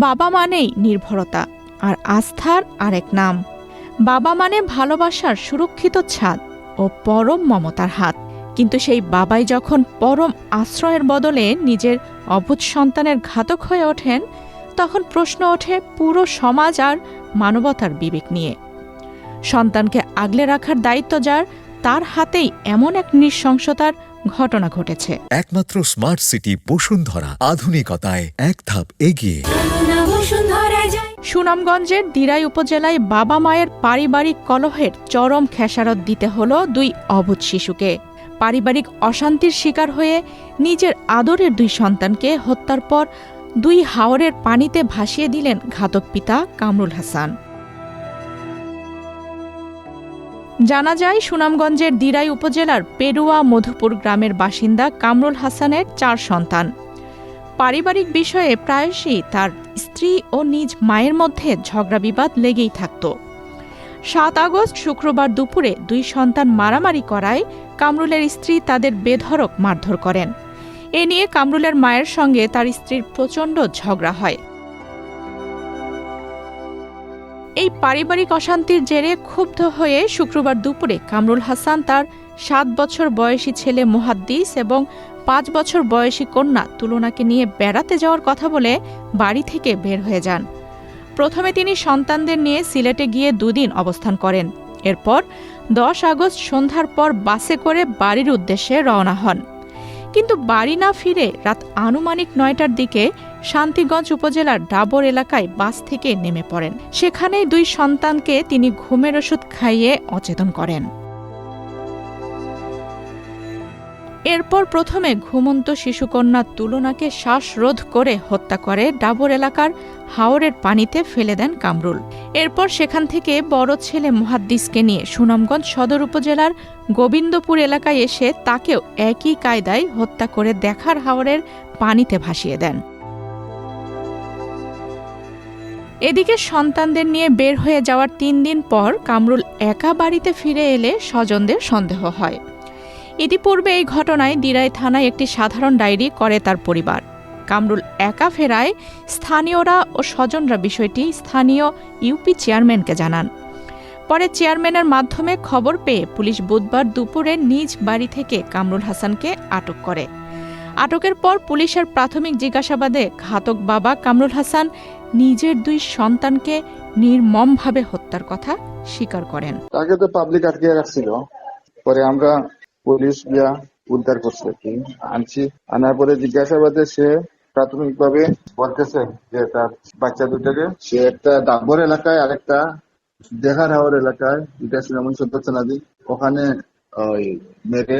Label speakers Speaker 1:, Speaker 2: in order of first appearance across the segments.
Speaker 1: বাবা মানেই নির্ভরতা, আর আস্থার আরেক নাম। বাবা মানে ভালোবাসার সুরক্ষিত ছাদ ও পরম মমতার হাত। কিন্তু সেই বাবাই যখন পরম আশ্রয়ের বদলে নিজের অবুঝ সন্তানের ঘাতক হয়ে ওঠেন, তখন প্রশ্ন ওঠে পুরো সমাজ আর মানবতার বিবেক নিয়ে। সন্তানকে আগলে রাখার দায়িত্ব যার, তার হাতেই এমন এক নৃশংসতার ঘটনা ঘটেছে।
Speaker 2: একমাত্র স্মার্ট সিটি বসুন্ধরা, আধুনিকতায় এক ধাপ এগিয়ে।
Speaker 1: সুনামগঞ্জের দিরাই উপজেলায় বাবা মায়ের পারিবারিক কলহের চরম খেসারত দিতে হল দুই অবুঝ শিশুকে। পারিবারিক অশান্তির শিকার হয়ে নিজের আদরের দুই সন্তানকে হত্যার পর দুই হাওরের পানিতে ভাসিয়ে দিলেন ঘাতক পিতা কামরুল হাসান। জানা যায়, সুনামগঞ্জের দিরাই উপজেলার পেরুয়া মধুপুর গ্রামের বাসিন্দা কামরুল হাসানের 4 সন্তান। পারিবারিক বিষয়ে প্রায়শই তার স্ত্রী ও নিজ মায়ের মধ্যে ঝগড়া বিবাদ লেগেই থাকত। 7 আগস্ট শুক্রবার দুপুরে দুই সন্তান মারামারি করায় কামরুলের স্ত্রী তাদের বেধড়ক মারধর করেন। এ নিয়ে কামরুলের মায়ের সঙ্গে তার স্ত্রীর প্রচণ্ড ঝগড়া হয়। এই পারিবারিক অশান্তির জেরে ক্ষুব্ধ হয়ে শুক্রবার দুপুরে কামরুল হাসান তার 7 বছর বয়সী ছেলে মুহাদ্দিস এবং 5 বছর বয়সী কন্যা তুলনাকে নিয়ে বেড়াতে যাওয়ার কথা বলে বাড়ি থেকে বের হয়ে যান। প্রথমে তিনি সন্তানদের নিয়ে সিলেটে গিয়ে 2 দিন অবস্থান করেন। এরপর 10 আগস্ট সন্ধ্যার পর বাসে করে বাড়ির উদ্দেশ্যে রওনা হন। কিন্তু বাড়ি না ফিরে রাত আনুমানিক 9টার দিকে শান্তিগঞ্জ উপজেলার ডাবর এলাকায় বাস থেকে নেমে পড়েন। সেখানেই 2 সন্তানকে তিনি ঘুমের ওষুধ খাইয়ে অচেতন করেন। এরপর প্রথমে ঘুমন্ত শিশুকন্যা তুলনাকে শ্বাসরোধ করে হত্যা করে ডাবর এলাকার হাওরের পানিতে ফেলে দেন কামরুল। এরপর সেখান থেকে বড় ছেলে মুহাদ্দিসকে নিয়ে সুনামগঞ্জ সদর উপজেলার গোবিন্দপুর এলাকায় এসে তাকেও একই কায়দায় হত্যা করে দেখার হাওরের পানিতে ভাসিয়ে দেন। এদিকে সন্তানদের নিয়ে বের হয়ে যাওয়ার 3 দিন পর কামরুল একা বাড়িতে ফিরে এলে স্বজনদের সন্দেহ হয়। ইতিপূর্বে এই ঘটনায় দিরাই থানায় একটি সাধারণ ডায়েরি করে তার পরিবার। কামরুল একা ফেরায় স্থানীয়রা ও স্বজনরা বিষয়টি স্থানীয় ইউপি চেয়ারম্যানকে জানান। পরে চেয়ারম্যানের মাধ্যমে খবর পেয়ে পুলিশ বুধবার দুপুরে নিজ বাড়ি থেকে কামরুল হাসানকে আটক করে। আটকের পর পুলিশের প্রাথমিক জিজ্ঞাসাবাদে ঘাতক বাবা কামরুল হাসান নিজের 2 সন্তানকে নির্মমভাবে হত্যার কথা স্বীকার করেন।
Speaker 3: তাকে তো পাবলিক আটকে রাখছিল, পরে আমরা পুলিশ গিয়া উদ্ধার করছে, আনছি। আনার পরে জিজ্ঞাসাবাদে সে প্রাথমিকভাবে বলতেছে যে তার বাচ্চা দুটাকে সে একটা ডাবর এলাকায় আর একটা দেখার হাওর এলাকায়, এটা সুনামগঞ্জ সদর থানাধীন, ওখানে মেরে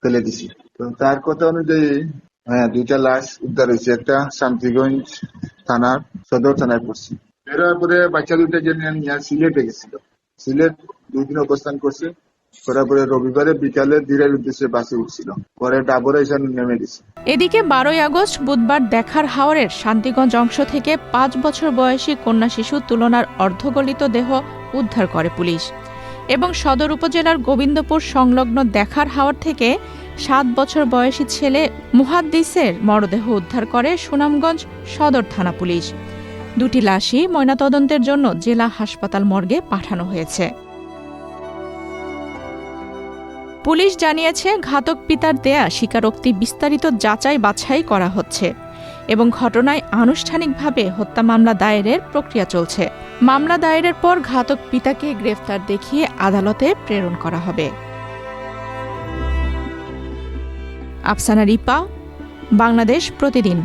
Speaker 3: ফেলে দিছি। তো তার কথা অনুযায়ী 2টা লাশ উদ্ধার হয়েছে। একটা শান্তিগঞ্জ থানার সদর থানায় পড়ছে। বেরোয়ার পরে বাচ্চা দুটা যে নিয়ে সিলেটে গেছিল, সিলেট 2 দিন অবস্থান করছে। পরে রবিবারে বিকালে দিরার উদ্দেশ্যে বাসে উঠছিল, পরে ডাবরে এসে নেমে গেছে।
Speaker 1: এদিকে 12 আগস্ট বুধবার দেখার হাওরের শান্তিগঞ্জ অংশ থেকে 5 বছর বয়সী কন্যা শিশু তুলনার অর্ধগলিত দেহ উদ্ধার করে পুলিশ এবং সদর উপজেলার গোবিন্দপুর সংলগ্ন দেখার হাওর থেকে 7 বছর বয়সী ছেলে মুহাদ্দিসের মরদেহ উদ্ধার করে সুনামগঞ্জ সদর থানা পুলিশ। 2টি লাশই ময়নাতদন্তের জন্য জেলা হাসপাতাল মর্গে পাঠানো হয়েছে। পুলিশ জানিয়েছে, ঘাতক পিতার দেয়া স্বীকারোক্তি বিস্তারিত যাচাই বাছাই করা হচ্ছে এবং ঘটনায় আনুষ্ঠানিকভাবে হত্যা মামলা দায়েরের প্রক্রিয়া চলছে। মামলা দায়েরের পর ঘাতক পিতাকে গ্রেফতার দেখিয়ে আদালতে প্রেরণ করা হবে। আফসানা রিপা, বাংলাদেশ প্রতিদিন।